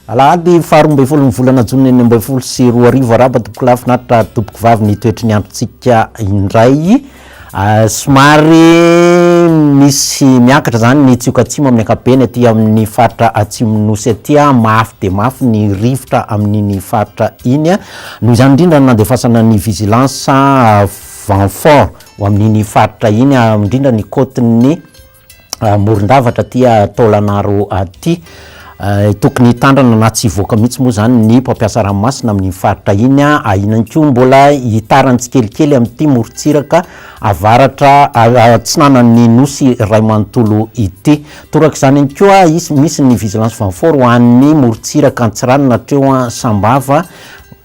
Alahady faharoa folo ny volana jona 2024 araba toboko lafinaritra toboko vavy ny toetry ny androntsika indray somary misy miakatra zany ny tsioka atsimo amin'ny ankapobeny aty amin'ny faritra atsimonosy aty mafy de mafy ny rivotra amin'iny faritra iny noho izany indrindra nandefasana ny vigilance Vanfort ho amin'iny faritra iny indrindra ny côte-ny Morondavatra aty Taolagnaro aty tokony hitandrana na tsy hivoaka mihitsy moa zany ny mpampiasa ranomasina amin'ny faritra iny ahinany koa mbola hitarany tsikelikely amin'ity morontsiraka avaratra atsinanan'ny nosy ray manontolo ity toraka izany ihany koa misy ny vigilance Vanfort ho an'ny morontsiraka Antsiranana hatreo Sambava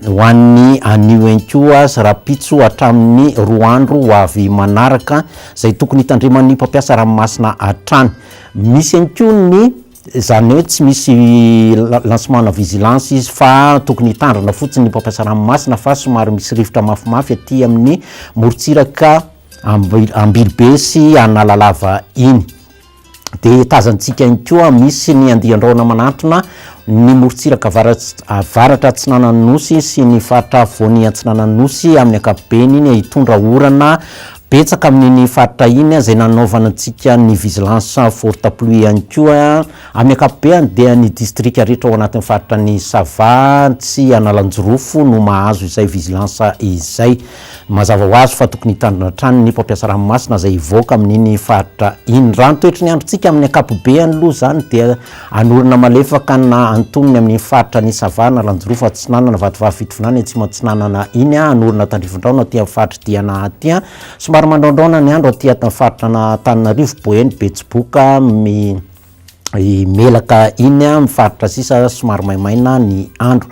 ho an'ny anio ihany koa Rapitso hatramin'ny roa andro ho avy manaraka zay tokony hitandreman'ny mpampiasa ranomasina hatrany misy ihany koa ny zany hoe tsy misy lancement na vigilance izy fa tokony hitandrana fotsiny ny mpampiasa ranomasina fa somary misy rivotra mafimafy aty amin'ny morontsiraka Ambilibe sy Analalava iny de tazantsika ihany koa misy ny andian-drahona manatona ny morontsiraka avaratra Atsinananosy sy ny faritra Voany Atsinananosy amin'ny ankapobeny iny hitondra orana betsaka amin'iny faritra iny zay nanaovana antsika ny vigilance forte pluie ihany koa amin'ny ankapobeny dia ny district rehetra ao anatin'ny faritra ny Savatsy Analanjorofo no mahazo izay vigilance izay mazava ho azy fa tokony hitandrina trany ny mpampiasa ranomasina zay hivoaka amin'iny faritra iny raha ny toetry ny androntsika amin'ny ankapobeny aloha zany dia anorina malefaka na antonony amin'ny faritra ny Sava Analanjorofo Atsinanana Vatovavy Fitovinany Atsimo Atsinanana iny anorina Tandrifondraona aty amin'ny faritra Diana aty somary mandraondraona ny andro aty amin'ny faritra na Antananarivo Boeny Betsiboka Melaka iny mifaritra sisa somary maimaina ny andro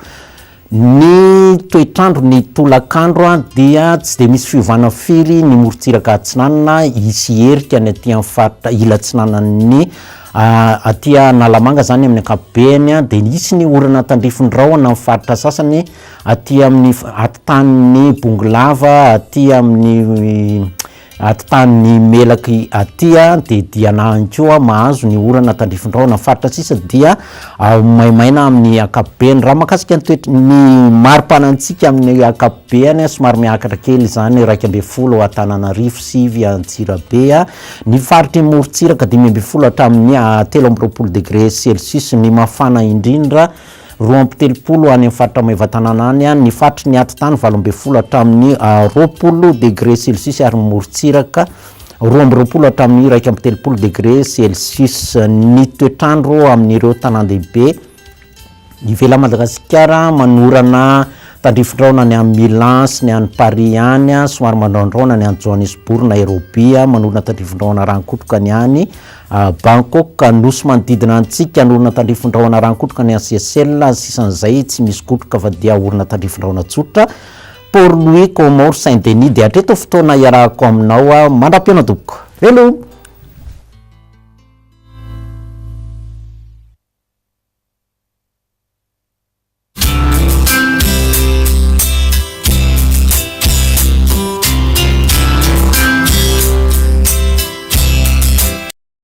ny toetrandro ny tolakandro dia tsy de misy fiovana firy ny morontsiraka Atsinanana hisy herika ny aty amin'ny faritra Ilatsinanan'ny aty Nalamanga zany amin'ny ankapobeny de nisy ny orana Tandrifondraona amin'ny faritra sasany aty amin'ny atitan'ny Bongolava aty amin'ny atitan'ny Melaky aty de Diana koa mahazo ny orana Tandrifondraona faritra sisa dia maimaina amin'ny ankapobeny raha makasika ny toetry ny marim-panantsika amin'ny ankapobeny somary miakatra kely zany 12 Antananarivo 9 Antsirabe ny faritry morontsiraka 10 hatramin'ny 13 degré Celsius ny mafana indrindra 20 any amin'ny faritra Maivatanana any ny faritry ny atitany 20 hatramin'ny 20 degré Celsius ary morontsiraka 20 hatramin'ny 13 degré Celsius ny toetrandro amin'ireo tanàn-dehibe ivelan'i Madagasikara manorana Tandrifondraona ny amin'ny Milan sy ny any Paris any somary mandraondraona ny any Johannesburg Nairobi manorana Tandrifondraona rankotroka ny any Bangkok nosy manodidina antsika anorana Tandrifondraona rankotroka ny any Seychelles sisan'izay tsy misy kotroka fa dia orana Tandrifondraona tsotra Port Louis Comores Saint-Denis de hatreto fotoana iarahako aminao mandram-piana doboko hello